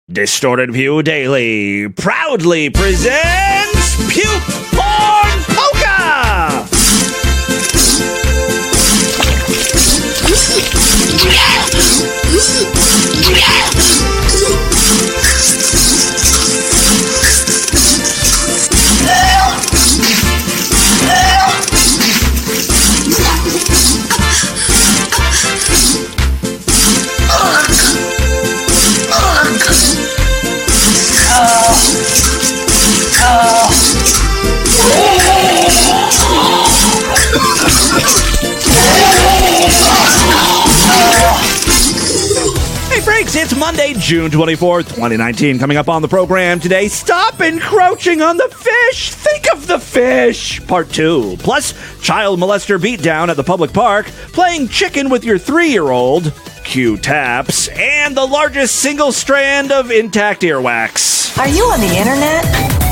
Distorted View Daily proudly presents Puke Porn Polka! Hey freaks, it's Monday, June 24th, 2019. Coming up on the program today, stop encroaching on the fish. Think of the fish. Part 2. Plus, child molester beatdown at the public park, playing chicken with your 3-year-old, Q-taps, and the largest single strand of intact earwax. Are you on the internet?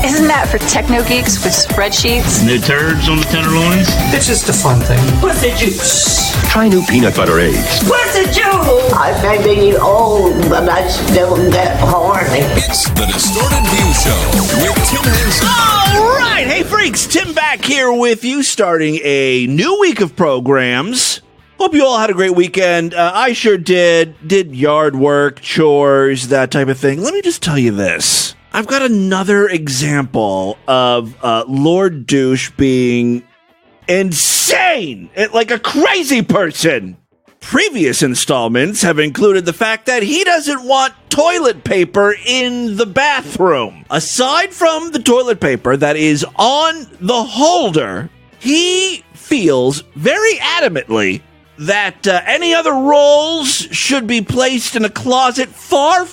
Isn't that for techno geeks with spreadsheets? New turds on the tenderloins? It's just a fun thing. What's the juice? Try new peanut butter eggs. What's the juice? I may be old, but I still get horny. It's the Distorted View Show with Tim Henson. All right, hey freaks, Tim back here with you, starting a new week of programs. Hope you all had a great weekend. I sure did. Did yard work, chores, that type of thing. Let me just tell you this. I've got another example of Lord Douche being insane, like a crazy person. Previous installments have included the fact that he doesn't want toilet paper in the bathroom. Aside from the toilet paper that is on the holder, he feels very adamantly that any other rolls should be placed in a closet far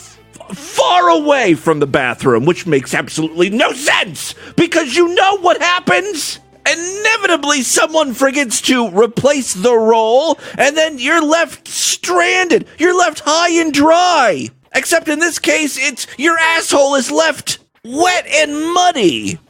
away from the bathroom, which makes absolutely no sense, because you know what happens? Inevitably, someone forgets to replace the roll, and then you're left stranded. You're left high and dry. Except in this case, it's your asshole is left wet and muddy.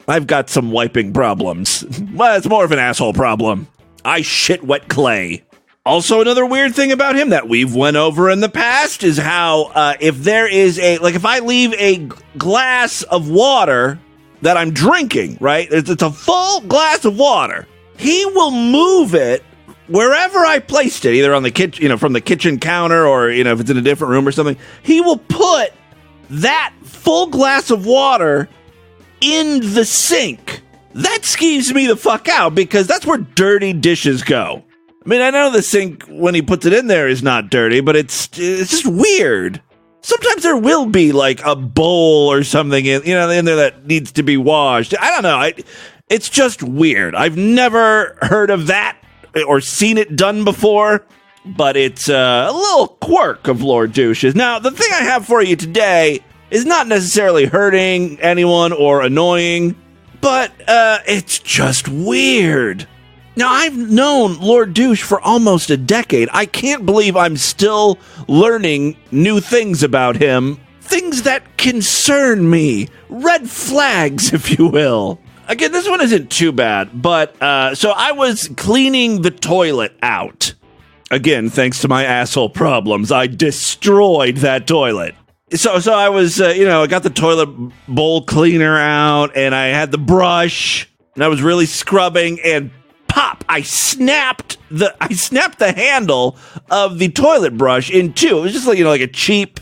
I've got some wiping problems. Well, it's more of an asshole problem. I shit wet clay. Also, another weird thing about him that we've went over in the past is how if there is if I leave a glass of water that I'm drinking, right? It's a full glass of water. He will move it wherever I placed it, either on the kitchen, from the kitchen counter, or if it's in a different room or something. He will put that full glass of water in the sink. That skeeves me the fuck out, because that's where dirty dishes go. I mean, I know the sink, when he puts it in there, is not dirty, but it's just weird. Sometimes there will be, like, a bowl or something in there that needs to be washed. I don't know. It's just weird. I've never heard of that or seen it done before, but it's a little quirk of Lord Douche's. Now, the thing I have for you today is not necessarily hurting anyone or annoying, but it's just weird. Now, I've known Lord Douche for almost a decade. I can't believe I'm still learning new things about him. Things that concern me. Red flags, if you will. Again, this one isn't too bad, but so I was cleaning the toilet out. Again, thanks to my asshole problems, I destroyed that toilet. So I was, I got the toilet bowl cleaner out, and I had the brush, and I was really scrubbing, and pop! I snapped the handle of the toilet brush in two. It was just like a cheap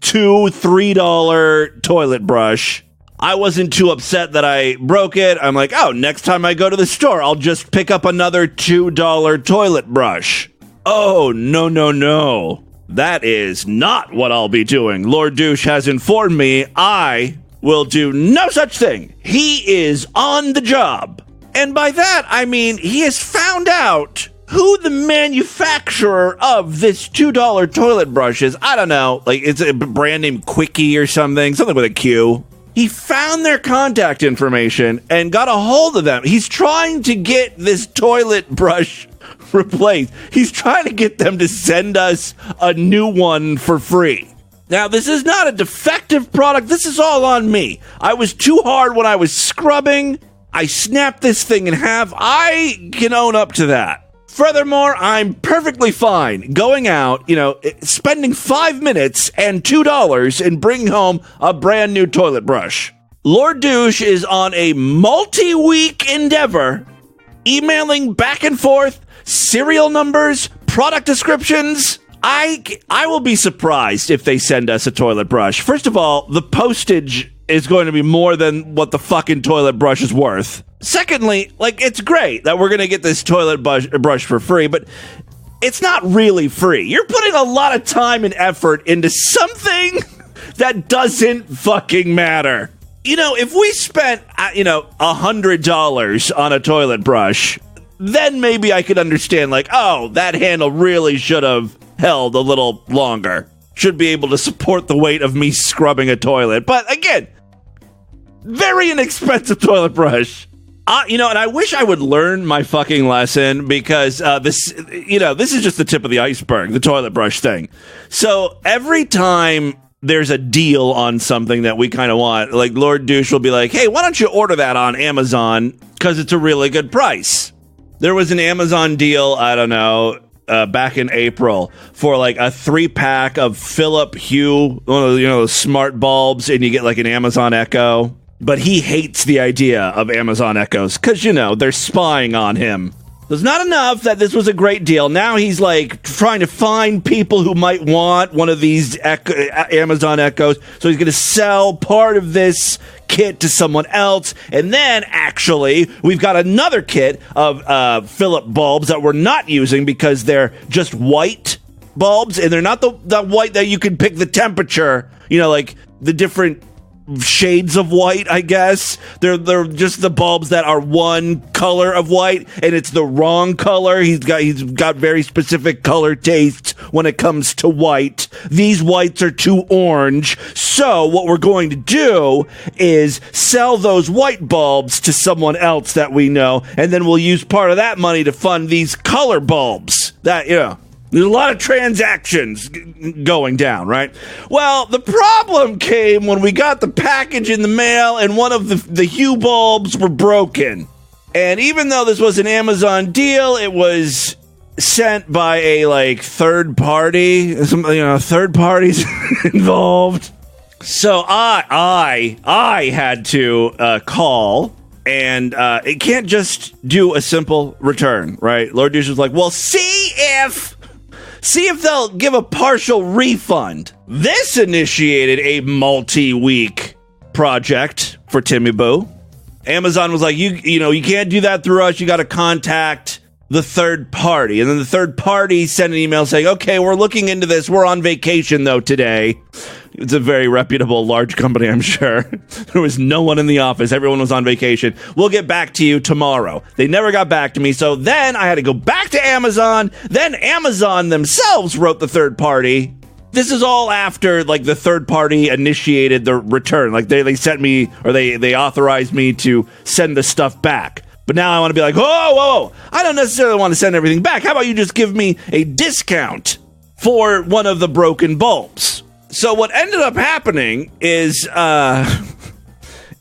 $2-3 toilet brush. I wasn't too upset that I broke it. I'm like, oh, next time I go to the store, I'll just pick up another $2 toilet brush. Oh, no. That is not what I'll be doing. Lord Douche has informed me I will do no such thing. He is on the job. And by that, I mean he has found out who the manufacturer of this $2 toilet brush is. I don't know, it's a brand name Quickie or something with a Q. He found their contact information and got a hold of them. He's trying to get this toilet brush replaced. He's trying to get them to send us a new one for free. Now, this is not a defective product. This is all on me. I was too hard when I was scrubbing. I snapped this thing in half. I can own up to that. Furthermore, I'm perfectly fine going out, spending 5 minutes and $2 and bringing home a brand new toilet brush. Lord Douche is on a multi-week endeavor, emailing back and forth, serial numbers, product descriptions. I will be surprised if they send us a toilet brush. First of all, the postage is going to be more than what the fucking toilet brush is worth. Secondly, it's great that we're going to get this toilet brush for free, but it's not really free. You're putting a lot of time and effort into something that doesn't fucking matter. If we spent, $100 on a toilet brush, then maybe I could understand, that handle really should have held a little longer. Should be able to support the weight of me scrubbing a toilet. But again, very inexpensive toilet brush. And I wish I would learn my fucking lesson because this is just the tip of the iceberg, the toilet brush thing. So every time there's a deal on something that we kind of want, Lord Douche will be like, hey, why don't you order that on Amazon because it's a really good price. There was an Amazon deal, I don't know, back in April for a 3-pack of Philip Hue, one of those smart bulbs, and you get an Amazon Echo. But he hates the idea of Amazon Echoes because, they're spying on him. It's not enough that this was a great deal. Now he's trying to find people who might want one of these Amazon Echoes. So he's going to sell part of this kit to someone else. And then actually we've got another kit of Philip bulbs that we're not using because they're just white bulbs. And they're not the white that you can pick the temperature, the different shades of white, I guess. They're just the bulbs that are one color of white, and it's the wrong color. He's got very specific color tastes when it comes to white. These whites are too orange. So what we're going to do is sell those white bulbs to someone else that we know, and then we'll use part of that money to fund these color bulbs. There's a lot of transactions going down, right? Well, the problem came when we got the package in the mail and one of the Hue bulbs were broken. And even though this was an Amazon deal, it was sent by a third party. Third parties involved. So I had to call. And it can't just do a simple return, right? Lord Douche was like, well, see if they'll give a partial refund. This initiated a multi-week project for Timmy Boo. Amazon was like, you can't do that through us. You got to contact the third party. And then the third party sent an email saying, okay, we're looking into this. We're on vacation, though, today. It's a very reputable, large company, I'm sure. There was no one in the office. Everyone was on vacation. We'll get back to you tomorrow. They never got back to me. So then I had to go back to Amazon. Then Amazon themselves wrote the third party. This is all after, the third party initiated the return. They sent me, or they authorized me to send the stuff back. But now I want to be like, whoa, I don't necessarily want to send everything back. How about you just give me a discount for one of the broken bulbs? So what ended up happening is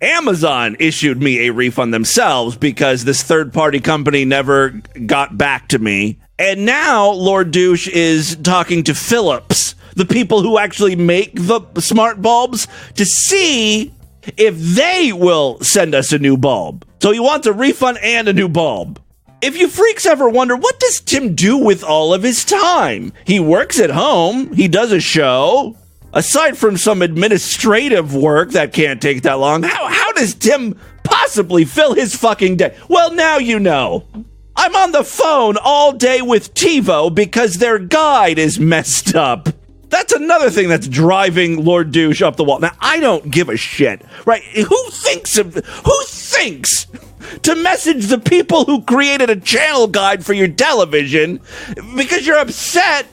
Amazon issued me a refund themselves because this third-party company never got back to me. And now Lord Douche is talking to Philips, the people who actually make the smart bulbs, to see if they will send us a new bulb. So he wants a refund and a new bulb. If you freaks ever wonder, what does Tim do with all of his time? He works at home. He does a show. Aside from some administrative work that can't take that long, how does Tim possibly fill his fucking day? Well, now you know. I'm on the phone all day with TiVo because their guide is messed up. That's another thing that's driving Lord Douche up the wall. Now, I don't give a shit, right? Who thinks to message the people who created a channel guide for your television because you're upset?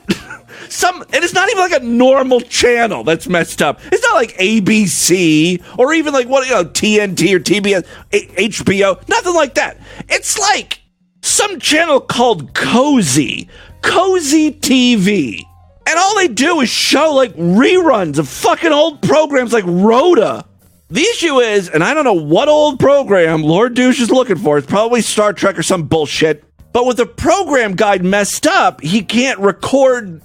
And it's not even a normal channel that's messed up. It's not like ABC or even TNT or TBS, HBO, nothing like that. It's like some channel called Cozy TV. And all they do is show reruns of fucking old programs like Rhoda. The issue is, and I don't know what old program Lord Douche is looking for. It's probably Star Trek or some bullshit. But with the program guide messed up, he can't record,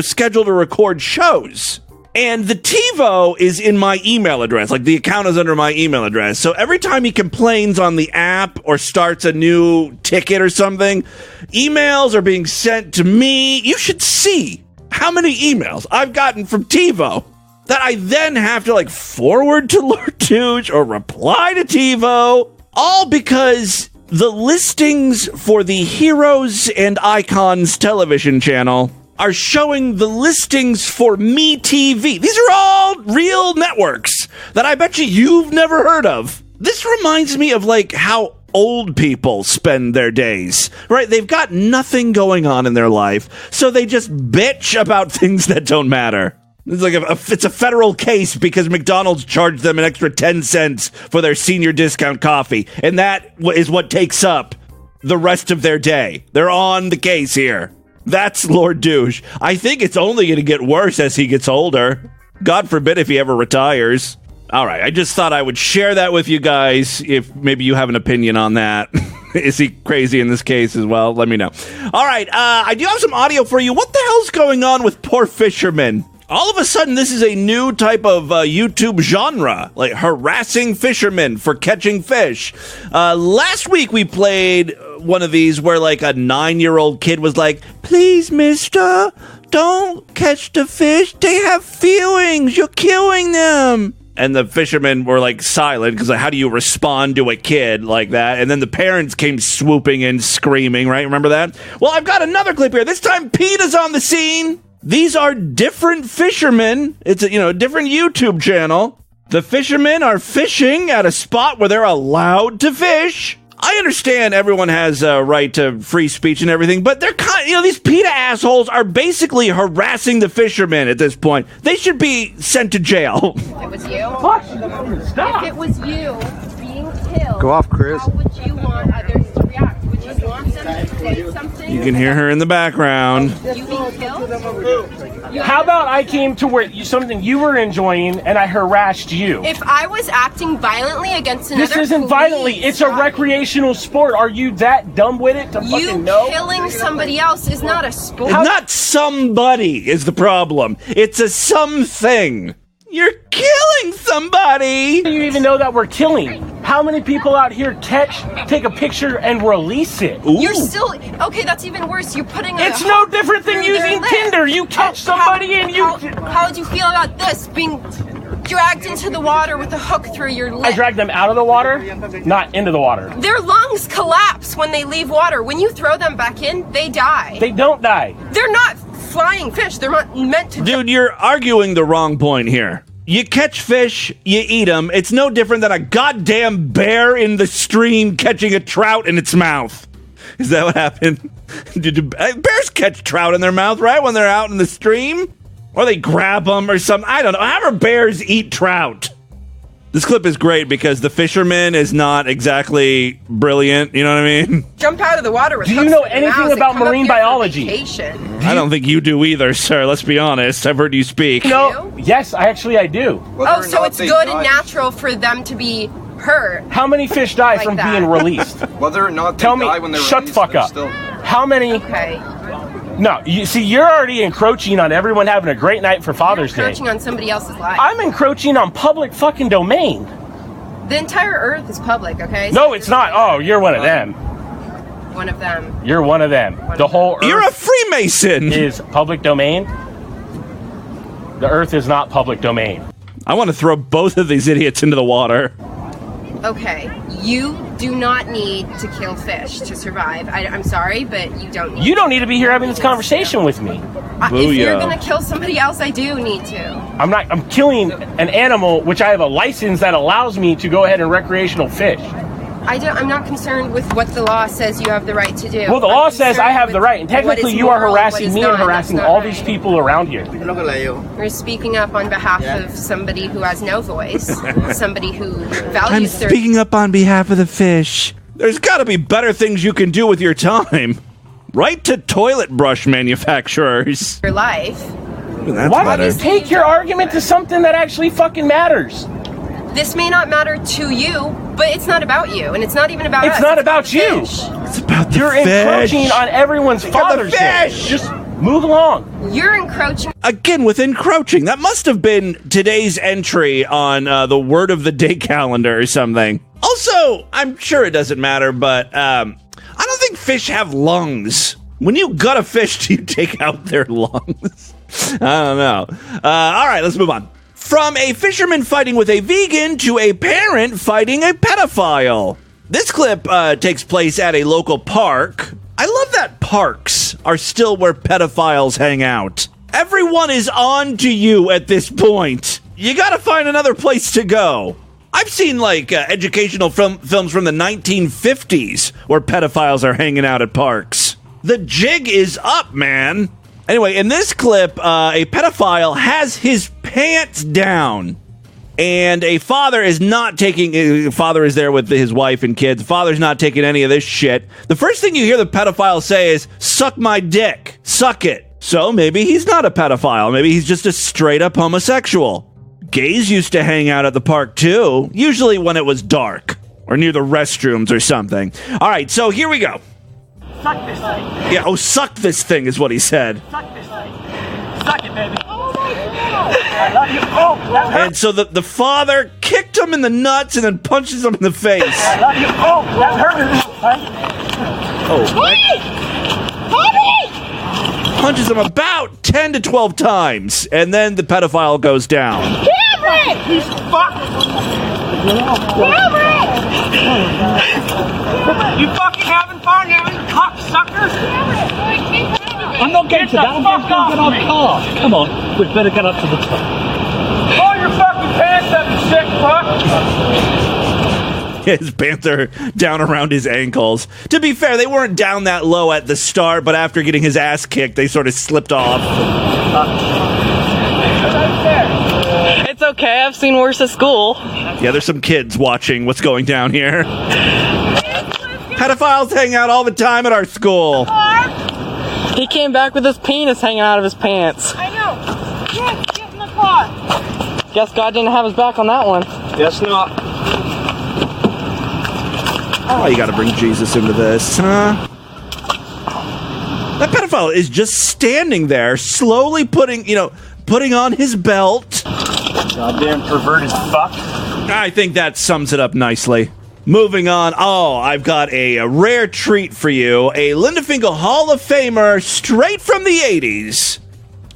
schedule to record shows. And the TiVo is in my email address. Like, the account is under my email address. So every time he complains on the app or starts a new ticket or something, emails are being sent to me. You should see how many emails I've gotten from TiVo that I then have to, forward to Lord Douche or reply to TiVo. All because the listings for the Heroes and Icons television channel are showing the listings for MeTV. These are all real networks that I bet you've never heard of. This reminds me of how old people spend their days, right? They've got nothing going on in their life, so they just bitch about things that don't matter. It's like it's a federal case because McDonald's charged them an extra 10 cents for their senior discount coffee, and that is what takes up the rest of their day. They're on the case here. That's Lord Douche. I think it's only going to get worse as he gets older. God forbid if he ever retires. All right, I just thought I would share that with you guys if maybe you have an opinion on that. Is he crazy in this case as well? Let me know. All right, I do have some audio for you. What the hell's going on with poor Fisherman? All of a sudden, this is a new type of YouTube genre, like harassing fishermen for catching fish. Last week, we played one of these where a 9-year-old kid was like, "Please, mister, don't catch the fish. They have feelings. You're killing them." And the fishermen were silent because how do you respond to a kid like that? And then the parents came swooping in, screaming, right? Remember that? Well, I've got another clip here. This time, PETA's on the scene. These are different fishermen. It's a different YouTube channel. The fishermen are fishing at a spot where they're allowed to fish. I understand everyone has a right to free speech and everything, but they're these PETA assholes are basically harassing the fishermen at this point. They should be sent to jail. If it was you, What? Stop. if it was you being killed, Go off, Chris. how would you want others to react? Would you want them to say something? You can hear her in the background. You being killed? How about I came to where something you were enjoying and I harassed you? If I was acting violently against another This isn't violently. It's a recreational sport. Are you that dumb with it to You fucking know? killing somebody else is not a sport. Not somebody is the problem. It's a something. You're killing somebody. How do you even know that we're killing? How many people out here take a picture and release it? Ooh. You're still okay. That's even worse. You're putting. It's no different than using Tinder. You catch somebody and you. How would you feel about this being dragged into the water with a hook through your lip? I drag them out of the water, not into the water. Their lungs collapse when they leave water. When you throw them back in, they die. They don't die. They're not flying fish. They're not meant to. Dude, you're arguing the wrong point here. You catch fish, you eat them. It's no different than a goddamn bear in the stream catching a trout in its mouth. Is that what happened? Bears catch trout in their mouth, right, when they're out in the stream? Or they grab them or something. I don't know. However, bears eat trout. This clip is great because the fisherman is not exactly brilliant. You know what I mean? Jump out of the water with Do you hooks know in your anything mouth and about come up marine here for biology? vacation. I don't think you do either, sir. Let's be honest. I've heard you speak. No. Yes, I do. Oh, so it's good and natural for them to be hurt. How many fish die Like from that. being released? Whether or not they Tell me. die when they're Shut the released, fuck they're up. still... How many? Okay. No, you see, you're already encroaching on everyone having a great night for Father's Day. Encroaching on somebody else's life. I'm encroaching on public fucking domain. The entire earth is public, okay? No, it's not. Oh, you're one of them. One of them. You're one of them. The whole earth You're a Freemason. is public domain. The earth is not public domain. I want to throw both of these idiots into the water. Okay, you do not need to kill fish to survive. I'm sorry, but you don't need You don't need to be here having this conversation with me. If you're gonna kill somebody else, I do need to. I'm killing an animal which I have a license that allows me to go ahead and recreational fish. I'm not concerned with what the law says you have the right to do. Well, the I'm law says I concerned have the with right, and what technically is you are moral, what harassing is me not. and That's harassing not all right. these people around here. You're speaking up on behalf of somebody who has no voice, somebody who I'm values their speaking up on behalf of the fish. There's got to be better things you can do with your time. Right to toilet brush manufacturers. life. That's Why better. don't you take your argument to something that actually fucking matters? this may not matter to you, but it's not about you, and it's not even about us. It's not about you. It's about the You're fish. encroaching on everyone's father's day. Just move along. You're encroaching. Again, with encroaching. That must have been today's entry on the Word of the Day calendar or something. Also, I'm sure it doesn't matter, but I don't think fish have lungs. When you gut a fish, do you take out their lungs? I don't know. All right, let's move on. From a fisherman fighting with a vegan to a parent fighting a pedophile. This clip takes place at a local park. I love that parks are still where pedophiles hang out. Everyone is on to you at this point. You gotta find another place to go. I've seen, like, educational films from the 1950s where pedophiles are hanging out at parks. The jig is up, man. Anyway, in this clip, a pedophile has his pants down. And a father is not taking... father is there with his wife and kids. The father's not taking any of this shit. The first thing you hear the pedophile say is, "Suck my dick. Suck it." So maybe he's not a pedophile. Maybe he's just a straight-up homosexual. Gays used to hang out at the park, too. Usually when it was dark. Or near the restrooms or something. All right, so here we go. Suck this thing. Yeah, suck this thing is what he said. Suck this thing. Suck it, baby. Oh, my God. I love you. Oh, that hurt. And so the father kicked him in the nuts and then punches him in the face. I love you. Oh, that hurt. Right? Oh, punches him about 10 to 12 times, and then the pedophile goes down. Cameron! He's fucking... Cameron! You fucking having fun, you cocksuckers? I'm not getting to that. I'm going to get on the car. Come on, we'd better get up to the top. Pull your fucking pants up, you sick fuck! His pants are down around his ankles. To be fair, they weren't down that low at the start, but after getting his ass kicked, they sort of slipped off. It's okay, I've seen worse at school. Yeah, there's some kids watching what's going down here. Pedophiles hang out all the time at our school. He came back with his penis hanging out of his pants. I know. Yes, get in the car. Guess God didn't have his back on that one. Guess not. Oh, you gotta bring Jesus into this, huh? That pedophile is just standing there, slowly putting on his belt. Goddamn perverted fuck. I think that sums it up nicely. Moving on. Oh, I've got a rare treat for you. A Linda Finkle Hall of Famer straight from the 80s.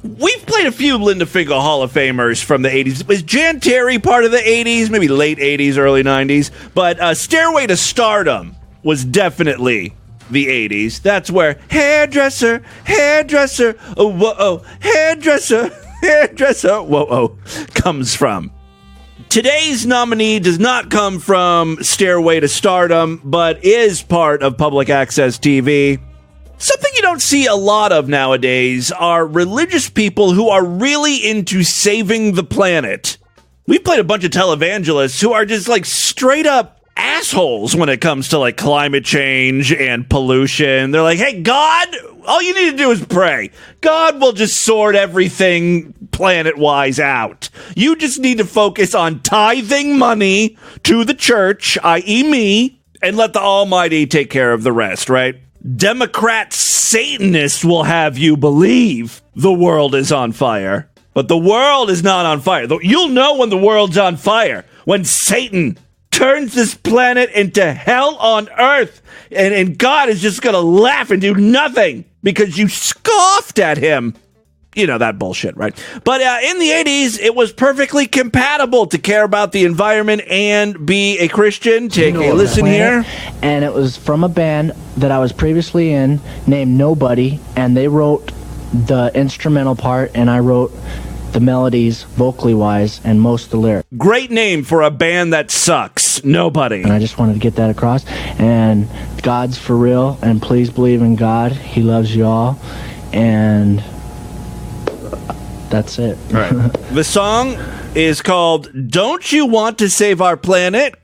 We've played a few Linda Finkle Hall of Famers from the 80s. Was Jan Terry part of the 80s? Maybe late 80s, early 90s. But Stairway to Stardom was definitely the 80s. That's where hairdresser, oh, whoa, hairdresser, whoa, comes from. Today's nominee does not come from Stairway to Stardom, but is part of public access TV. Something you don't see a lot of nowadays are religious people who are really into saving the planet. We've played a bunch of televangelists who are just like straight up assholes when it comes to like climate change and pollution. They're like, hey, God, all you need to do is pray. God will just sort everything planet-wise out. You just need to focus on tithing money to the church, i.e. me, and let the Almighty take care of the rest, right? Democrat Satanists will have you believe the world is on fire. But the world is not on fire. You'll know when the world's on fire. When Satan turns this planet into hell on earth. And God is just going to laugh and do nothing because you scoffed at him. You know, that bullshit, right? But in the 80s, it was perfectly compatible to care about the environment and be a Christian. Take a listen here. And it was from a band that I was previously in named Nobody, and they wrote the instrumental part, and I wrote the melodies, vocally wise, and most of the lyrics. Great name for a band that sucks. Nobody. And I just wanted to get that across. And God's for real, and please believe in God. He loves you all. And that's it. Right. The song is called Don't You Want to Save Our Planet? ?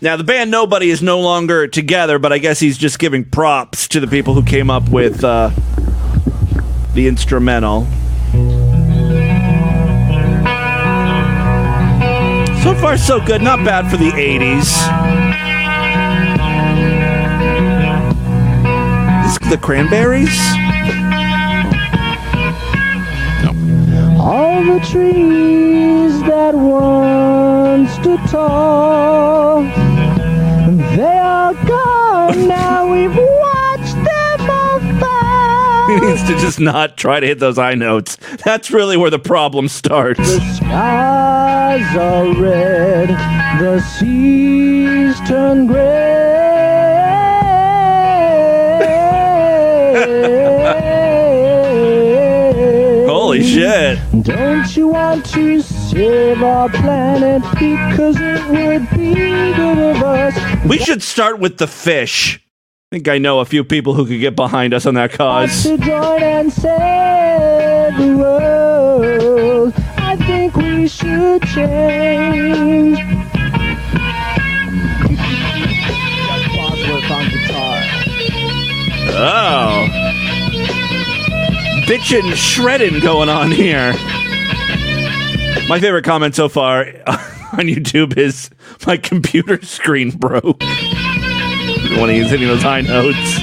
Now, the band Nobody is no longer together, but I guess he's just giving props to the people who came up with the instrumental. So far, so good. Not bad for the 80s. Is this the Cranberries? All the trees that once stood tall, they are gone now. We've watched them all fall. He needs to just not try to hit those high notes. That's really where the problem starts. The skies are red, the seas turn gray. Holy shit. Don't you want to save our planet because it would be good of us? We should start with the fish. I think I know a few people who could get behind us on that cause. To join and save the world, I think we should change. Oh. Bitchin' shredding going on here. My favorite comment so far on YouTube is my computer screen broke when he's hitting those high notes.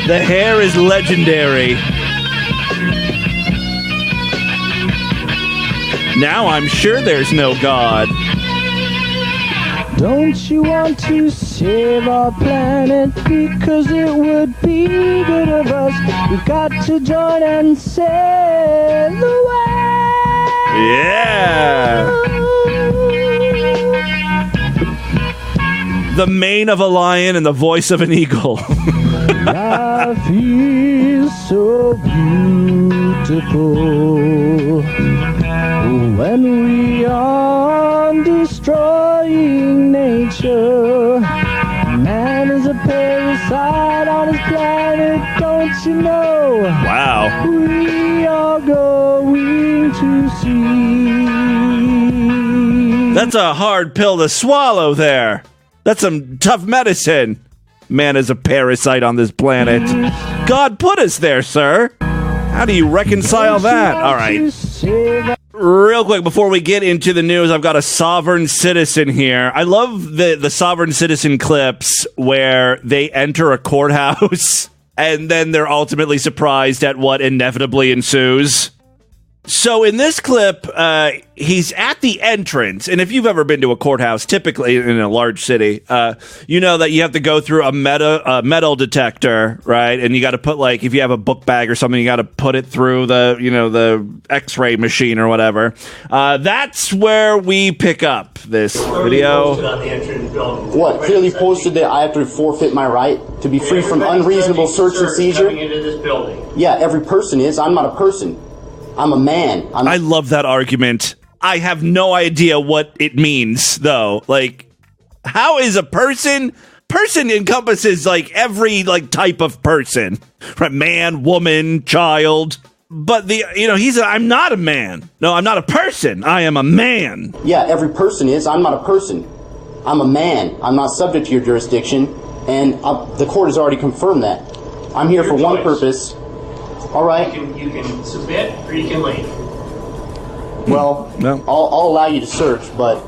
The hair is legendary. Now I'm sure there's no God. Don't you want to save our planet because it would be good of us? We've got to join and save the world. Yeah. The mane of a lion and the voice of an eagle. Life is so beautiful when we are destroying nature. Man is a parasite on his planet, don't you know? Wow. We are going to see. That's a hard pill to swallow there. That's some tough medicine. Man is a parasite on this planet. God put us there, sir. How do you reconcile that? All right. Real quick, before we get into the news, I've got a sovereign citizen here. I love the sovereign citizen clips where they enter a courthouse and then they're ultimately surprised at what inevitably ensues. So in this clip, he's at the entrance, and if you've ever been to a courthouse, typically in a large city, you know that you have to go through a metal detector, right? And you got to put, like, if you have a book bag or something, you got to put it through the X-ray machine or whatever. That's where we pick up this video. What? Clearly posted that I have to forfeit my right to be free from unreasonable search and seizure? Yeah, every person is. I'm not a person. I'm a man. I love that argument. I have no idea what it means, though. Like, how is a person? Person encompasses, like, every, like, type of person. Right? Man, woman, child. But I'm not a man. No, I'm not a person. I am a man. Yeah, every person is. I'm not a person. I'm a man. I'm not subject to your jurisdiction. And the court has already confirmed that. I'm here for one purpose. All right. You can submit or you can leave. Well, no. I'll allow you to search, but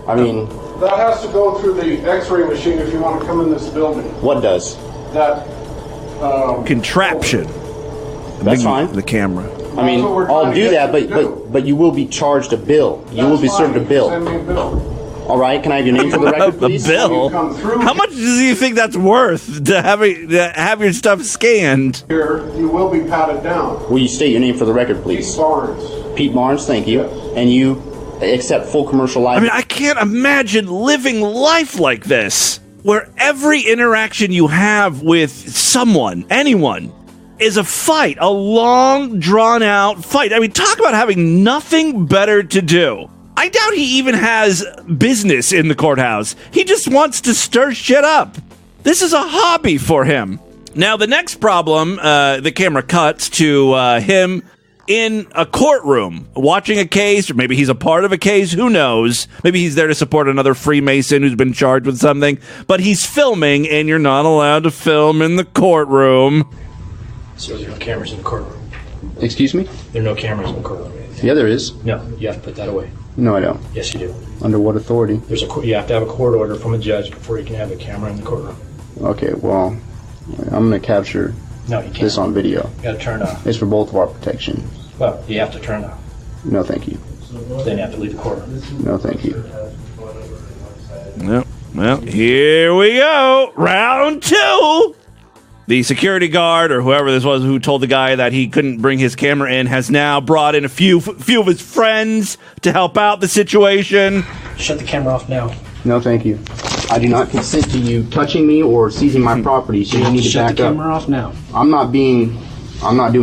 I mean... That has to go through the X-ray machine if you want to come in this building. What does? That... contraption. That's fine. The camera. I mean, I'll do that, but you will be charged a bill. You will be served a bill. Send me a bill. All right, can I have your name for the record, please? A bill? How much do you think that's worth to have your stuff scanned? Here, you will be patted down. Will you state your name for the record, please? Pete Barnes. Pete Barnes, thank you. Yes. And you accept full commercial liability? I mean, I can't imagine living life like this, where every interaction you have with someone, anyone, is a fight, a long, drawn-out fight. I mean, talk about having nothing better to do. I doubt he even has business in the courthouse. He just wants to stir shit up. This is a hobby for him. Now, the next problem, the camera cuts to him in a courtroom, watching a case, or maybe he's a part of a case, who knows? Maybe he's there to support another Freemason who's been charged with something, but he's filming, and you're not allowed to film in the courtroom. So there are no cameras in the courtroom. Excuse me? There are no cameras in the courtroom. Yeah, there is. No, you have to put that away. No, I don't. Yes, you do. Under what authority? You have to have a court order from a judge before you can have a camera in the courtroom. Okay, well, I'm going to capture this on video. You got to turn off. It's for both of our protection. Well, you have to turn off. No, thank you. Then you have to leave the courtroom. No, thank you. Yep. Well, here we go. Round 2. The security guard, or whoever this was who told the guy that he couldn't bring his camera in, has now brought in a few of his friends to help out the situation. Shut the camera off now. No, thank you. I do not consent to you touching me or seizing my property, so you need to back up. Shut the camera off now. I'm not doing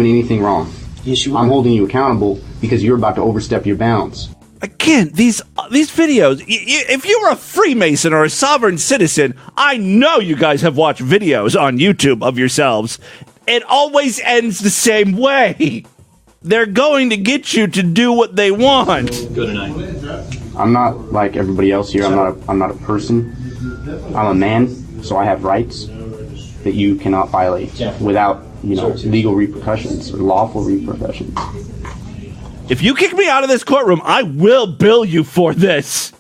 anything wrong. Yes, you are. I'm holding you accountable because you're about to overstep your bounds. Again, these videos, if you were a Freemason or a sovereign citizen, I know you guys have watched videos on YouTube of yourselves. It always ends the same way. They're going to get you to do what they want. Good night. I'm not like everybody else here. I'm not a person. I'm a man, so I have rights that you cannot violate without, legal repercussions or lawful repercussions. If you kick me out of this courtroom, I will bill you for this.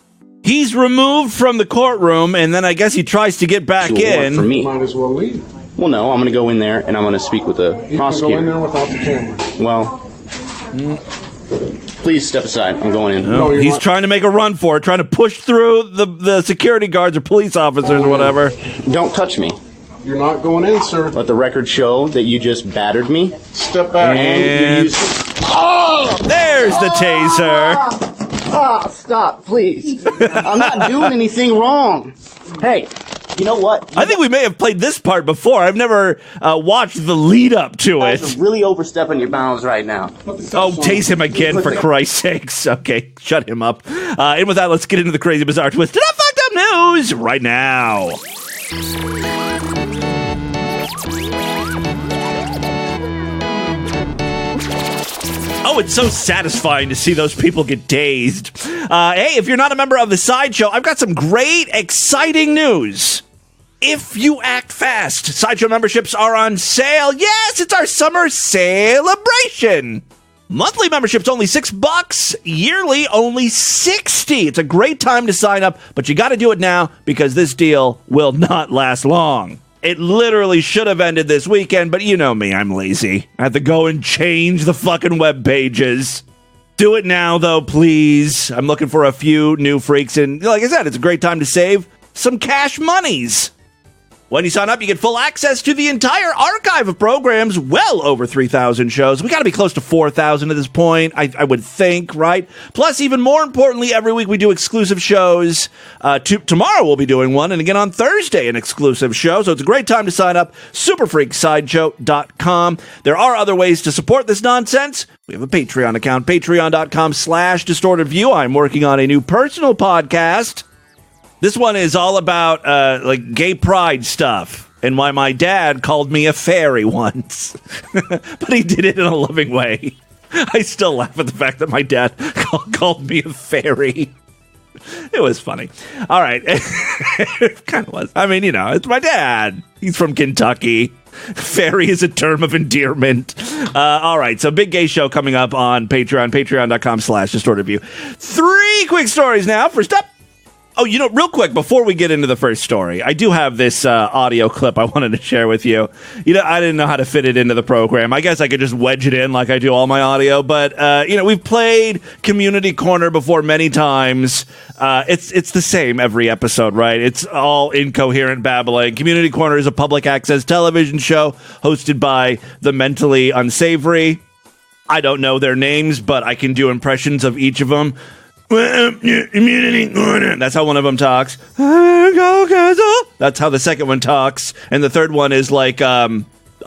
He's removed from the courtroom, and then I guess he tries to get back in. For me. Might as well leave. Well, no, I'm going to go in there, and I'm going to speak with the prosecutor. Go in there without the camera. Well, please step aside. I'm going in. No, he's trying to make a run for it, trying to push through the security guards or police officers or whatever. Don't touch me. You're not going in, sir. Let the record show that you just battered me. Step back. And you there's the taser. Stop, please. I'm not doing anything wrong. Hey, you know what? I think we may have played this part before. I've never watched the lead up to it. You're really overstepping your bounds right now. Oh, tase him again, for Christ's sakes. Okay, shut him up. And with that, let's get into the crazy, bizarre, twisted up, fucked up news right now. Oh, it's so satisfying to see those people get dazed. Hey, if you're not a member of the Sideshow, I've got some great, exciting news. If you act fast, Sideshow memberships are on sale. Yes, it's our summer celebration. Monthly membership's only $6, yearly only $60. It's a great time to sign up, but you got to do it now because this deal will not last long. It literally should have ended this weekend, but you know me, I'm lazy. I have to go and change the fucking web pages. Do it now, though, please. I'm looking for a few new freaks, and like I said, it's a great time to save some cash monies. When you sign up, you get full access to the entire archive of programs, well over 3,000 shows. We got to be close to 4,000 at this point, I would think, right? Plus, even more importantly, every week we do exclusive shows. Tomorrow we'll be doing one, and again on Thursday, an exclusive show. So it's a great time to sign up. Superfreaksideshow.com. There are other ways to support this nonsense. We have a Patreon account, patreon.com/distortedview. I'm working on a new personal podcast. This one is all about like gay pride stuff and why my dad called me a fairy once. But he did it in a loving way. I still laugh at the fact that my dad called me a fairy. It was funny. All right. It kind of was. I mean, it's my dad. He's from Kentucky. Fairy is a term of endearment. All right. So big gay show coming up on Patreon, patreon.com/distortedview. 3 quick stories now. First up. Oh, real quick, before we get into the first story, I do have this audio clip I wanted to share with you. I didn't know how to fit it into the program. I guess I could just wedge it in like I do all my audio. But, we've played Community Corner before many times. It's the same every episode, right? It's all incoherent babbling. Community Corner is a public access television show hosted by the mentally unsavory. I don't know their names, but I can do impressions of each of them. That's how one of them talks. That's how the second one talks. And the third one is like a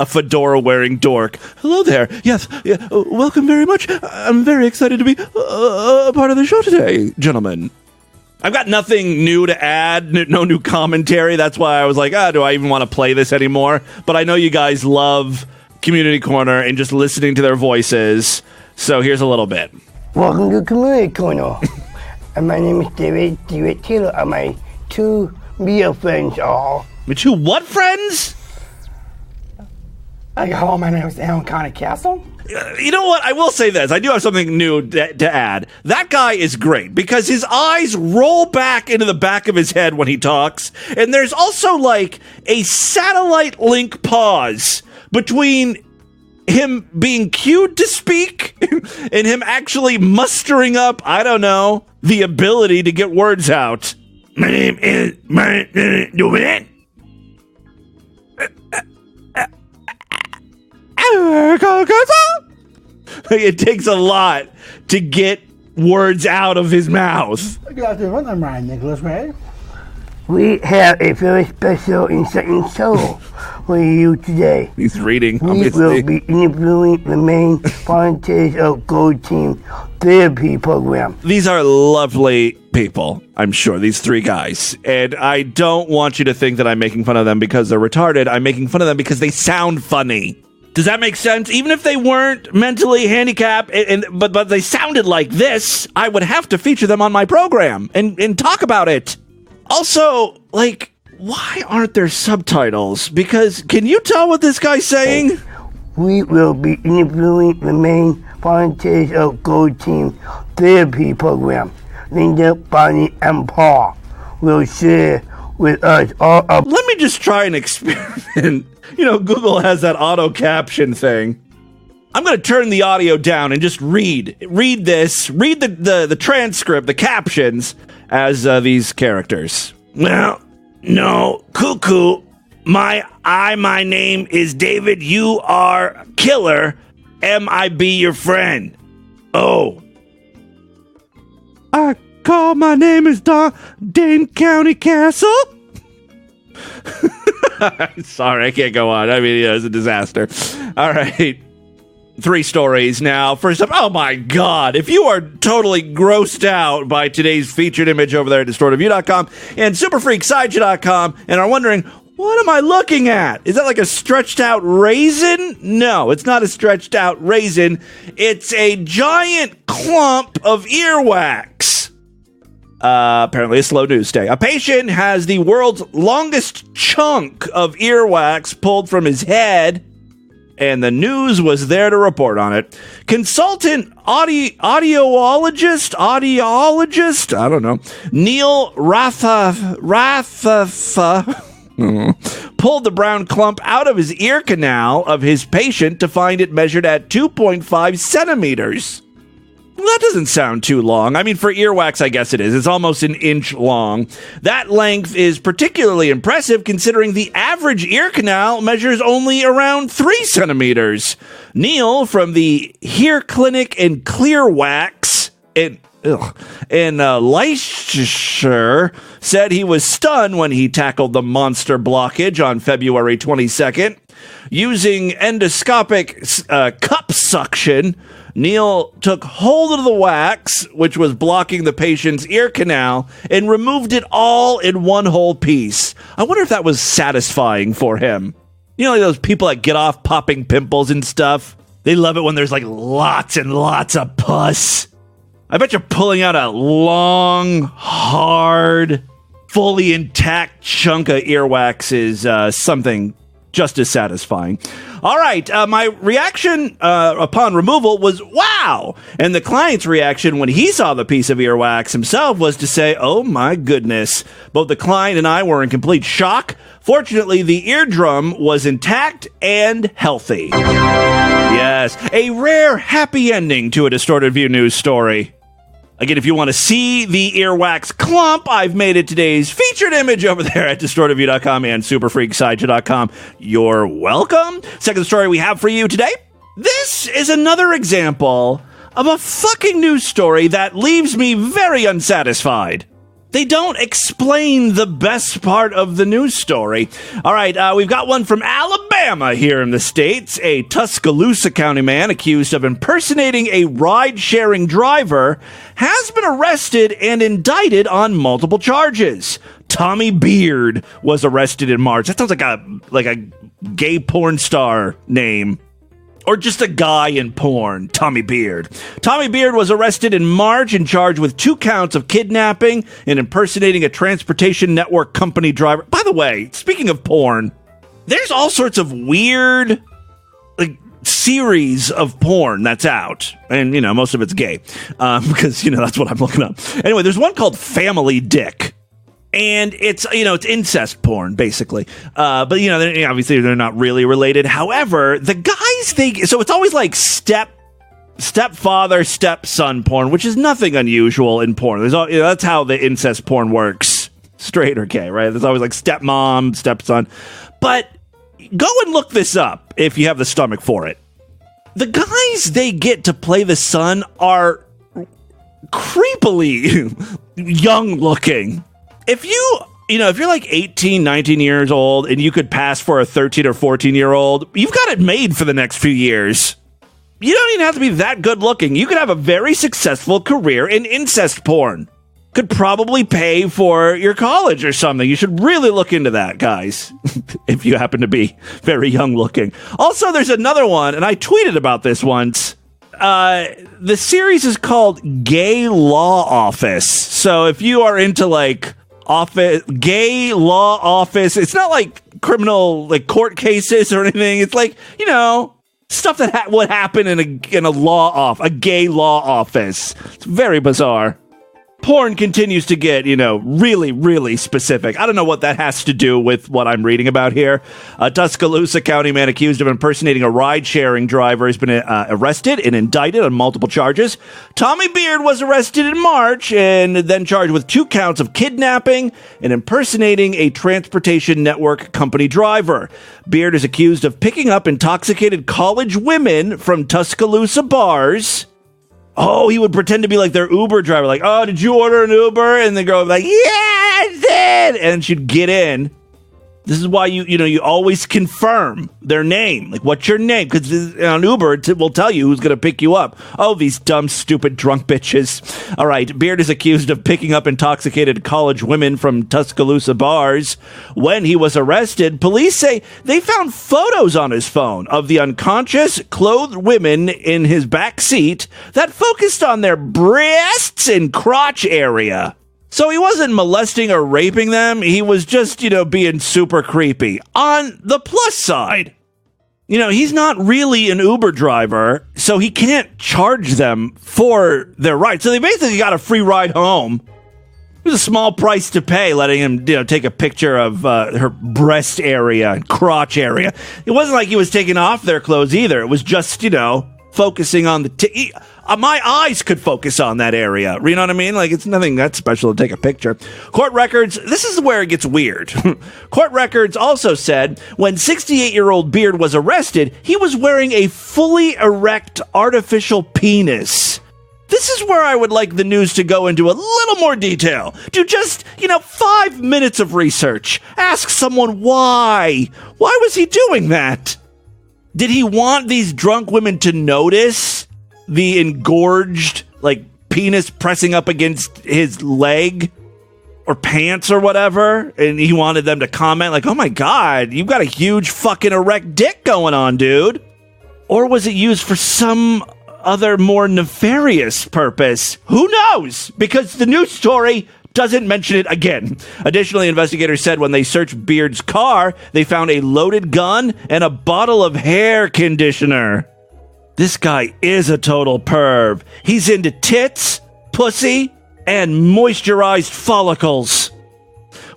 fedora-wearing dork. Hello there. Yes. Yeah, welcome very much. I'm very excited to be a part of the show today, gentlemen. I've got nothing new to add, no new commentary. That's why I was like, do I even want to play this anymore? But I know you guys love Community Corner and just listening to their voices. So here's a little bit. Welcome to Community Corner. And my name is David Taylor, and my 2 real friends are... My 2 what friends? My name is Alan Connor Castle. You know what? I will say this. I do have something new to add. That guy is great because his eyes roll back into the back of his head when he talks. And there's also like a satellite link pause between him being cued to speak and him actually mustering up, I don't know, the ability to get words out. My name is It takes a lot to get words out of his mouth. Good afternoon, I'm Ryan Nicholas Ray. We have a very special and exciting show for you today. He's reading, we obviously. will be interviewing the main volunteers of Gold Team Therapy Program. These are lovely people, I'm sure, these three guys. And I don't want you to think that I'm making fun of them because they're retarded. I'm making fun of them because they sound funny. Does that make sense? Even if they weren't mentally handicapped, but they sounded like this, I would have to feature them on my program and talk about it. Also, like, why aren't there subtitles? Because can you tell what this guy's saying? We will be interviewing the main volunteers of Gold Team Therapy Program. Linda, Bonnie, and Paul will share with us all of... Let me just try an experiment. You know, Google has that auto caption thing. I'm going to turn the audio down and just read this, read the transcript, the captions as these characters. Well, no, cuckoo. My name is David. You are killer. Am I be your friend? Oh. I call my name is Dane County Castle. Sorry, I can't go on. I mean, yeah, it's a disaster. All right. 3 stories now. First up, oh my God. If you are totally grossed out by today's featured image over there at distortedview.com and superfreaksideshow.com and are wondering, what am I looking at? Is that like a stretched out raisin? No, it's not a stretched out raisin. It's a giant clump of earwax. Apparently a slow news day. A patient has the world's longest chunk of earwax pulled from his head, and the news was there to report on it. Consultant audiologist, I don't know, Neil Ratha pulled the brown clump out of ear canal of his patient to find it measured at 2.5 centimeters. Well, that doesn't sound too long. I mean, for earwax, I guess it is. It's almost an inch long. That length is particularly impressive considering the average ear canal measures only around 3 centimeters. Neil from the Hear Clinic in Clearwax in Leicestershire said he was stunned when he tackled the monster blockage on February 22nd. Using endoscopic cup suction, Neil took hold of the wax, which was blocking the patient's ear canal, and removed it all in one whole piece. I wonder if that was satisfying for him. You know, like those people that get off popping pimples and stuff? They love it when there's like lots and lots of pus. I bet you're pulling out a long, hard, fully intact chunk of earwax is something just as satisfying. All right, my reaction upon removal was, wow! And the client's reaction when he saw the piece of earwax himself was to say, oh my goodness. Both the client and I were in complete shock. Fortunately, the eardrum was intact and healthy. Yes, a rare happy ending to a Distorted View news story. Again, if you want to see the earwax clump, I've made it today's featured image over there at distortedview.com and superfreaksideshow.com. You're welcome. Second story we have for you today. This is another example of a fucking news story that leaves me very unsatisfied. They don't explain the best part of the news story. All right, we've got one from Alabama here in the States. A Tuscaloosa County man accused of impersonating a ride-sharing driver has been arrested and indicted on multiple charges. Tommy Beard was arrested in March. That sounds like a gay porn star name. Or just a guy in porn, Tommy Beard. Tommy Beard was arrested in March and charged with 2 counts of kidnapping and impersonating a transportation network company driver. By the way, speaking of porn, there's all sorts of weird, like, series of porn that's out, and most of it's gay, because that's what I'm looking up. Anyway, there's one called Family Dick, and it's it's incest porn basically, but obviously they're not really related. However, the guys so it's always like stepfather, stepson porn, which is nothing unusual in porn. That's how the incest porn works, straight or gay, right? There's always like stepmom, stepson, but go and look this up if you have the stomach for it. The guys they get to play the son are creepily young looking. If if you're like 18, 19 years old and you could pass for a 13 or 14-year-old, you've got it made for the next few years. You don't even have to be that good looking. You could have a very successful career in incest porn. Could probably pay for your college or something. You should really look into that, guys, if you happen to be very young looking. Also, there's another one, and I tweeted about this once. The series is called Gay Law Office. So if you are into like gay law office, it's not like criminal like court cases or anything. It's like, stuff that would happen in a gay law office. It's very bizarre. Porn continues to get, really, really specific. I don't know what that has to do with what I'm reading about here. A Tuscaloosa County man accused of impersonating a ride-sharing driver has been arrested and indicted on multiple charges. Tommy Beard was arrested in March and then charged with 2 counts of kidnapping and impersonating a transportation network company driver. Beard is accused of picking up intoxicated college women from Tuscaloosa bars. Oh, he would pretend to be like their Uber driver, like, oh, did you order an Uber? And the girl would be like, yeah, I did. And she'd get in. This is why you always confirm their name. Like, what's your name? Because on Uber, it will tell you who's going to pick you up. Oh, these dumb, stupid, drunk bitches. All right, Beard is accused of picking up intoxicated college women from Tuscaloosa bars. When he was arrested, police say they found photos on his phone of the unconscious, clothed women in his back seat that focused on their breasts and crotch area. So he wasn't molesting or raping them. He was just, being super creepy. On the plus side, he's not really an Uber driver, so he can't charge them for their ride. So they basically got a free ride home. It was a small price to pay, letting him, take a picture of her breast area and crotch area. It wasn't like he was taking off their clothes either. It was just, focusing on my eyes could focus on that area. You know what I mean? Like, it's nothing that special to take a picture. Court records, this is where it gets weird. Court records also said when 68-year-old Beard was arrested, he was wearing a fully erect artificial penis. This is where I would like the news to go into a little more detail. Do just, 5 minutes of research. Ask someone why. Why was he doing that? Did he want these drunk women to notice the engorged, penis pressing up against his leg or pants or whatever? And he wanted them to comment like, oh my God, you've got a huge fucking erect dick going on, dude. Or was it used for some other more nefarious purpose? Who knows? Because the news story doesn't mention it again. Additionally, investigators said when they searched Beard's car, they found a loaded gun and a bottle of hair conditioner. This guy is a total perv. He's into tits, pussy, and moisturized follicles.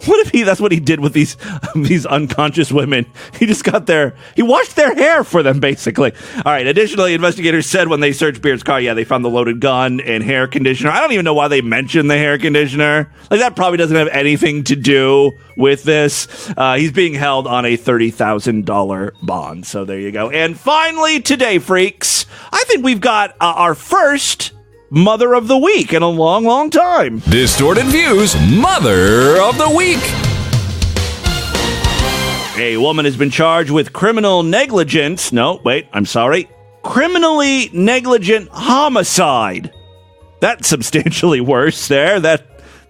What if that's what he did with these unconscious women? He washed their hair for them, basically. All right. Additionally, investigators said when they searched Beard's car, they found the loaded gun and hair conditioner. I don't even know why they mentioned the hair conditioner. Like, that probably doesn't have anything to do with this. He's being held on a $30,000 bond. So there you go. And finally, today, freaks, I think we've got our first Mother of the Week in a long, long time. Distorted Views Mother of the Week. A woman has been charged with criminal negligence. No, wait, I'm sorry. Criminally negligent homicide. That's substantially worse there. That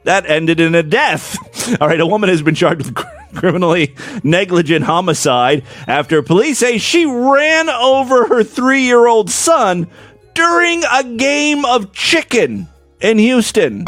ended in a death. All right, a woman has been charged with criminally negligent homicide after police say she ran over her 3-year-old son during a game of chicken in Houston.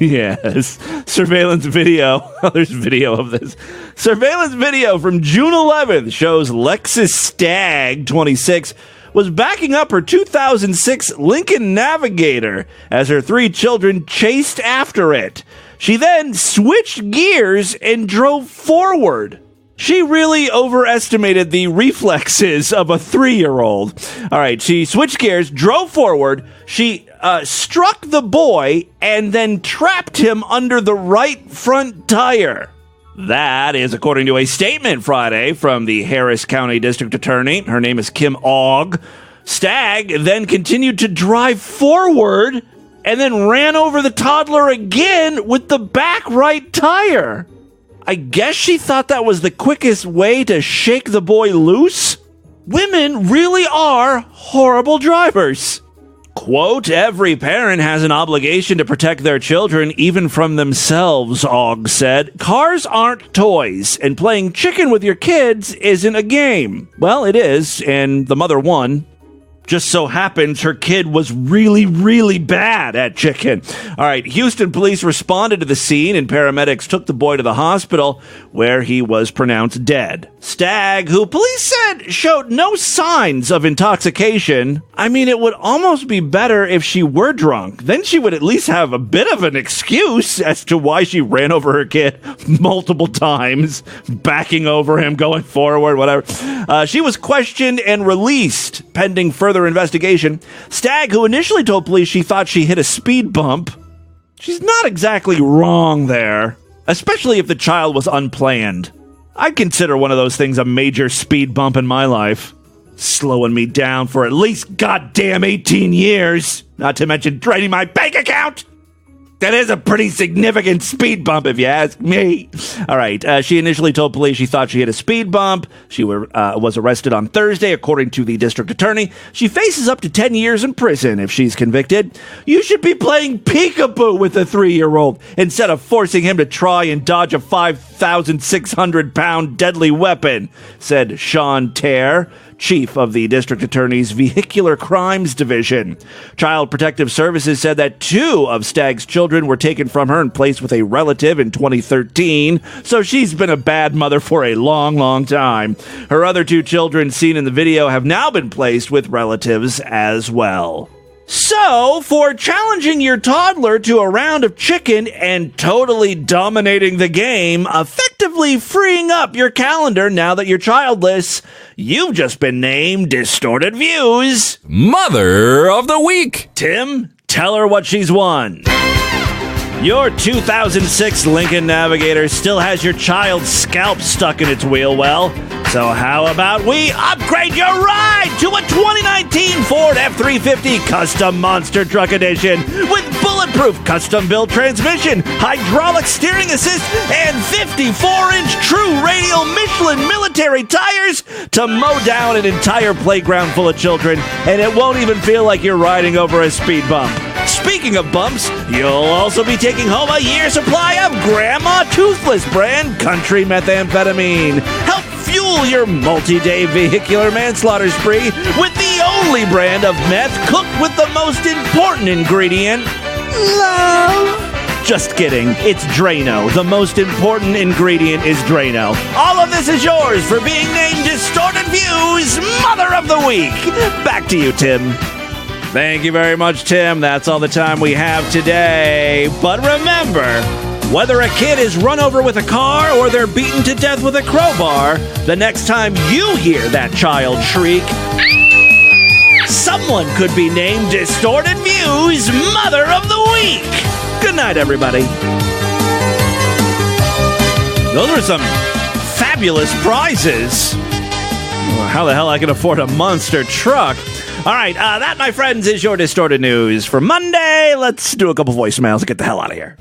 Yes. Surveillance video. There's video of this. Surveillance video from June 11th shows Lexus Stag, 26, was backing up her 2006 Lincoln Navigator as her 3 children chased after it. She then switched gears and drove forward. She really overestimated the reflexes of a 3-year-old. All right, she switched gears, drove forward. She struck the boy and then trapped him under the right front tire. That is according to a statement Friday from the Harris County District Attorney. Her name is Kim Ogg. Stag then continued to drive forward and then ran over the toddler again with the back right tire. I guess she thought that was the quickest way to shake the boy loose? Women really are horrible drivers. Quote, every parent has an obligation to protect their children, even from themselves, Ogg said. Cars aren't toys, and playing chicken with your kids isn't a game. Well, it is, and the mother won. Just so happens her kid was really, really bad at chicken. All right, Houston police responded to the scene and paramedics took the boy to the hospital where he was pronounced dead. Stag, who police said showed no signs of intoxication. I mean, it would almost be better if she were drunk. Then she would at least have a bit of an excuse as to why she ran over her kid multiple times, backing over him, going forward, whatever. She was questioned and released pending further investigation. Stag, who initially told police she thought she hit a speed bump, she's not exactly wrong there, especially if the child was unplanned. I'd consider one of those things a major speed bump in my life, slowing me down for at least goddamn 18 years, not to mention draining my bank account. That is a pretty significant speed bump, if you ask me. All right. She initially told police she thought she hit a speed bump. She was arrested on Thursday, according to the district attorney. She faces up to 10 years in prison if she's convicted. You should be playing peekaboo with a 3-year-old instead of forcing him to try and dodge a 5,600-pound deadly weapon, said Sean Tare, chief of the district attorney's Vehicular Crimes Division. Child Protective Services said that 2 of Stag's children were taken from her and placed with a relative in 2013, so she's been a bad mother for a long, long time. Her other 2 children seen in the video have now been placed with relatives as well. So, for challenging your toddler to a round of chicken and totally dominating the game, effectively freeing up your calendar now that you're childless, you've just been named Distorted Views Mother of the Week. Tim, tell her what she's won. Your 2006 Lincoln Navigator still has your child's scalp stuck in its wheel well. So how about we upgrade your ride to a 2019 Ford F-350 Custom Monster Truck Edition with bulletproof custom-built transmission, hydraulic steering assist, and 54-inch true radial Michelin military tires to mow down an entire playground full of children, and it won't even feel like you're riding over a speed bump. Speaking of bumps, you'll also be taking home a year's supply of Grandma Toothless brand country methamphetamine. Help fuel your multi-day vehicular manslaughter spree with the only brand of meth cooked with the most important ingredient, love. Just kidding. It's Drano. The most important ingredient is Drano. All of this is yours for being named Distorted Views Mother of the Week. Back to you, Tim. Thank you very much, Tim. That's all the time we have today. But remember, whether a kid is run over with a car or they're beaten to death with a crowbar, the next time you hear that child shriek, someone could be named Distorted Views Mother of the Week. Good night, everybody. Those were some fabulous prizes. How the hell I can afford a monster truck? All right, that, my friends, is your Distorted News for Monday. Let's do a couple voicemails and get the hell out of here.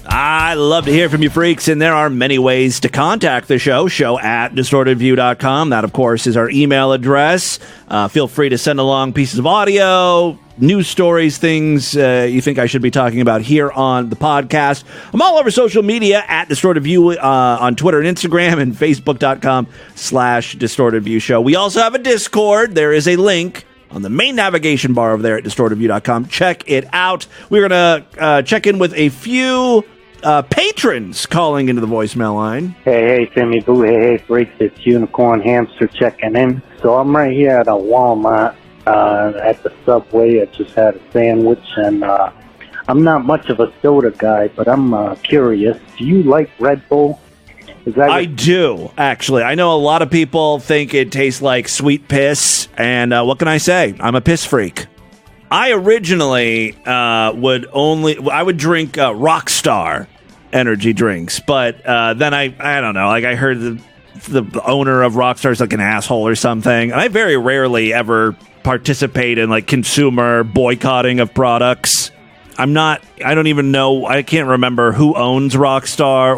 I love to hear from you freaks, and there are many ways to contact the show at distortedview.com. That, of course, is our email address. Feel free to send along pieces of audio, news stories, things you think I should be talking about here on the podcast. I'm all over social media at Distorted View on Twitter and Instagram and Facebook.com/Distorted View Show. We also have a Discord. There is a link on the main navigation bar over there at distortedview.com. Check it out. We're going to check in with a few patrons calling into the voicemail line. Hey, Timmy Boo. Hey, freaks. It's Unicorn Hamster checking in. So I'm right here at a Walmart at the Subway. I just had a sandwich, and I'm not much of a soda guy, but I'm curious. Do you like Red Bull? I do, actually. I know a lot of people think it tastes like sweet piss, and what can I say? I'm a piss freak. I originally would drink Rockstar energy drinks, but then I don't know, like I heard the owner of Rockstar is like an asshole or something, and I very rarely ever participate in like consumer boycotting of products. I don't even know, I can't remember who owns Rockstar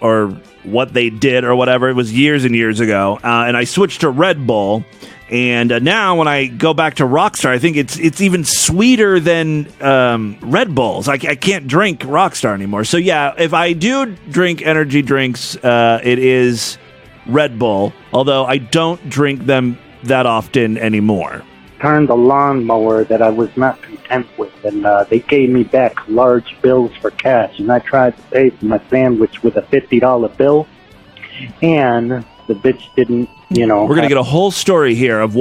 or what they did or whatever. It was years and years ago, and I switched to Red Bull, and now when I go back to Rockstar, I think it's even sweeter than Red Bulls. I can't drink Rockstar anymore. So yeah, if I do drink energy drinks, it is Red Bull, although I don't drink them that often anymore. Turned a lawnmower that I was not content with, and they gave me back large bills for cash, and I tried to pay for my sandwich with a $50 bill, and the bitch didn't, We're going to get a whole story here of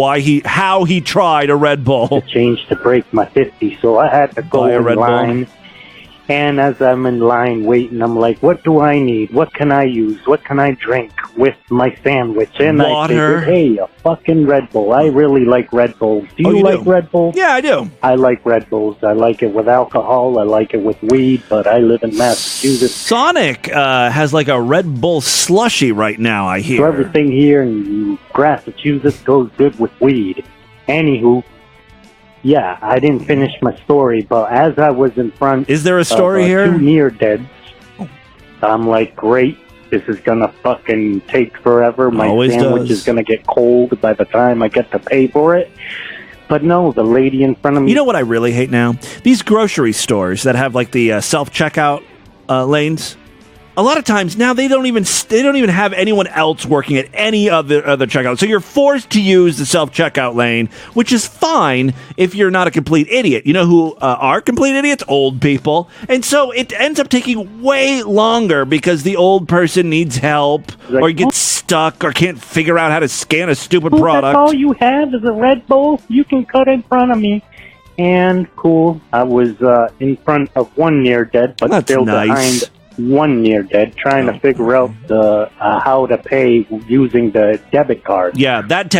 how he tried a Red Bull. To change to break my 50, so I had to go in line. And as I'm in line waiting, I'm like, what do I need? What can I use? What can I drink with my sandwich? And water. I figured, hey, a fucking Red Bull. I really like Red Bulls. Do you like Red Bull? Yeah, I do. I like Red Bulls. I like it with alcohol. I like it with weed, but I live in Massachusetts. Sonic has like a Red Bull slushy right now, I hear. So everything here in Massachusetts goes good with weed. Anywho, yeah, I didn't finish my story, but as I was in front Is there a story here? Two near-deads, I'm like, great, this is going to fucking take forever. My sandwich is going to get cold by the time I get to pay for it. But no, the lady in front of me... You know what I really hate now? These grocery stores that have like the self-checkout lanes. A lot of times now they don't even have anyone else working at any other checkout. So you're forced to use the self-checkout lane, which is fine if you're not a complete idiot. You know who are complete idiots? Old people. And so it ends up taking way longer because the old person needs help or gets stuck or can't figure out how to scan a stupid product. That's all you have is a Red Bull? You can cut in front of me. And cool, I was in front of one near-dead, but still behind one near-dead, trying to figure out how to pay using the debit card. Yeah, that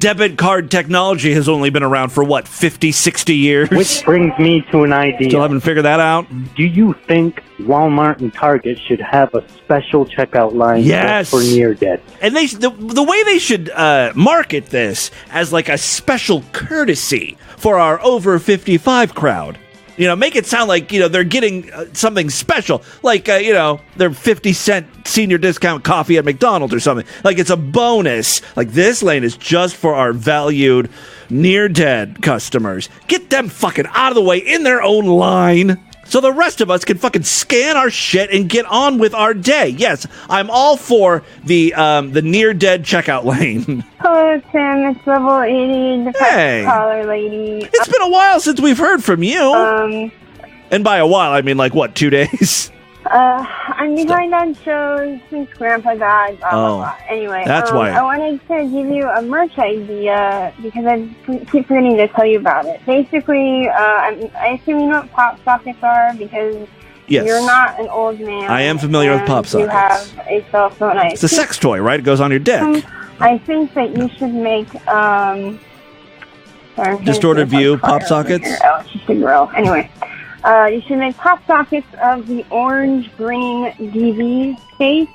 debit card technology has only been around for, 50, 60 years? Which brings me to an idea. Still haven't figured that out? Do you think Walmart and Target should have a special checkout line just for near-dead? And the way they should market this as like a special courtesy for our over 55 crowd. Make it sound like, they're getting something special. Like, their 50-cent senior discount coffee at McDonald's or something. Like, it's a bonus. Like, this lane is just for our valued near-dead customers. Get them fucking out of the way in their own line so the rest of us can fucking scan our shit and get on with our day. Yes, I'm all for the near-dead checkout lane. Hello, Tim. It's level 80, the Hey. caller lady. It's been a while since we've heard from you. And by a while, I mean, 2 days? I'm behind on shows since Grandpa died, blah, blah, blah. Anyway, that's why. I wanted to give you a merch idea because I keep forgetting to tell you about it. Basically, I assume you know what pop sockets are because you're not an old man. I am familiar with pop sockets. You have a cell phone. It's a sex toy, right? It goes on your dick. I think that you should make Distorted View pop sockets? Oh, it's just a grill. Anyway. You should make pop sockets of the orange-green DV case,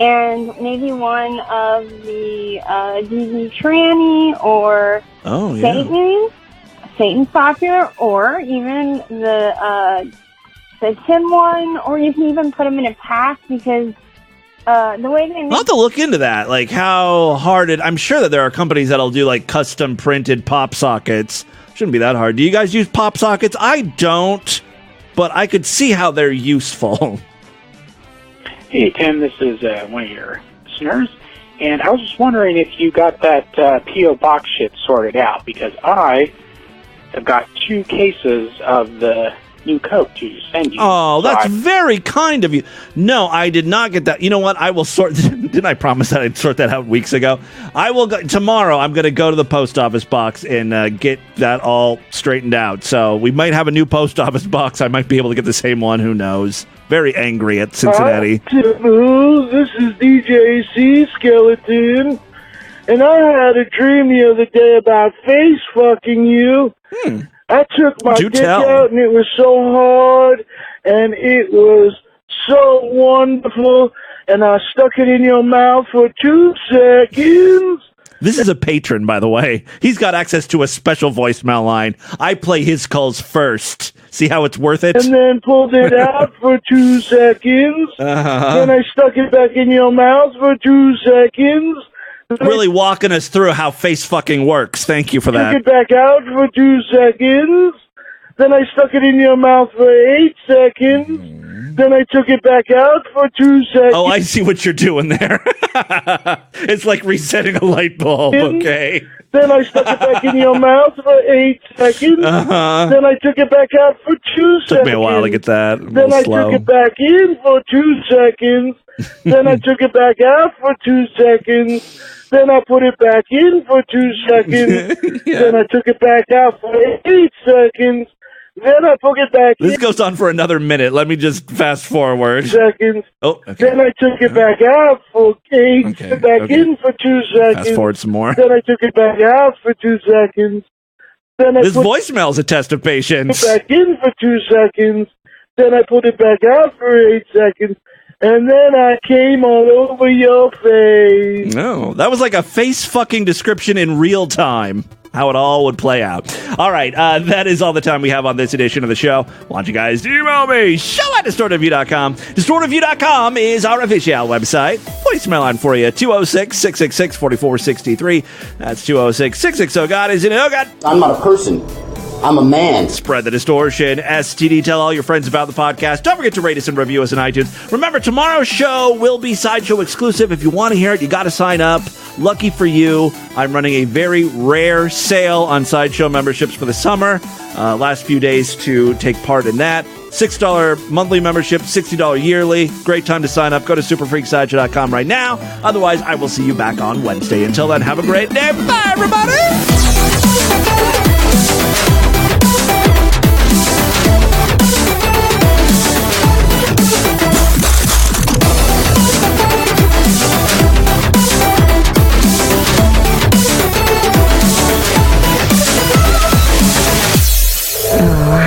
and maybe one of the DV tranny or Satan socket, or even the Tim one, or you can even put them in a pack because the way they make... I'll have to look into that, like how hard it... I'm sure that there are companies that'll do like custom printed pop sockets. Shouldn't be that hard. Do you guys use pop sockets? I don't, but I could see how they're useful. Hey, Tim, this is one of your listeners, And I was just wondering if you got that P.O. box shit sorted out, because I have got 2 cases of the new Coke to send you. Oh, that's very kind of you. No, I did not get that. You know what? I will sort. Didn't I promise that I'd sort that out weeks ago? I will go tomorrow. I'm going to go to the post office box and get that all straightened out. So we might have a new post office box. I might be able to get the same one. Who knows? Very angry at Cincinnati. This is DJ C Skeleton, and I had a dream the other day about face fucking you. I took my dick out, and it was so hard, and it was so wonderful, and I stuck it in your mouth for 2 seconds. This is a patron, by the way. He's got access to a special voicemail line. I play his calls first. See how it's worth it? And then pulled it out for 2 seconds. Then I stuck it back in your mouth for 2 seconds. Really walking us through how face fucking works. Thank you for that. Took it back out for 2 seconds. Then I stuck it in your mouth for 8 seconds. Then I took it back out for 2 seconds. Oh, I see what you're doing there. It's like resetting a light bulb, okay? Then I stuck it back in your mouth for 8 seconds. Then I took it back out for 2 seconds. Took me a while to get that. Then I took it back in for 2 seconds. Then I took it back out for 2 seconds. Then I put it back in for 2 seconds. Then I took it back out for 8 seconds. Then I put it back in. This goes on for another minute. Let me just fast forward. Seconds. Oh, okay. Then I took it back out for 8. Back in for 2 seconds. Fast forward some more. Then I took it back out for 2 seconds. Then I this voicemail is a test of patience. Put it back in for 2 seconds. Then I put it back out for 8 seconds. And then I came all over your face. No, that was like a face fucking description in real time. How it all would play out. All right, that is all the time we have on this edition of the show. Why don't you guys email me, show@distortedview.com. Distortedview.com is our official website. Voicemail line for you, 206-666-4463. That's 206-660-GOD. Is it? Oh, God. I'm not a person. I'm a man. Spread the distortion. STD, tell all your friends about the podcast. Don't forget to rate us and review us on iTunes. Remember, tomorrow's show will be Sideshow exclusive. If you want to hear it, you got to sign up. Lucky for you, I'm running a very rare sale on Sideshow memberships for the summer. Last few days to take part in that. $6 monthly membership, $60 yearly. Great time to sign up. Go to superfreaksideshow.com right now. Otherwise, I will see you back on Wednesday. Until then, have a great day. Bye, everybody!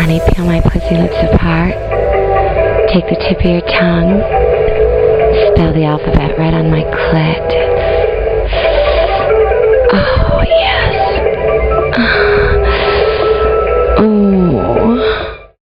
Honey, peel my pussy lips apart. Take the tip of your tongue. Spell the alphabet right on my clit. Oh, yes.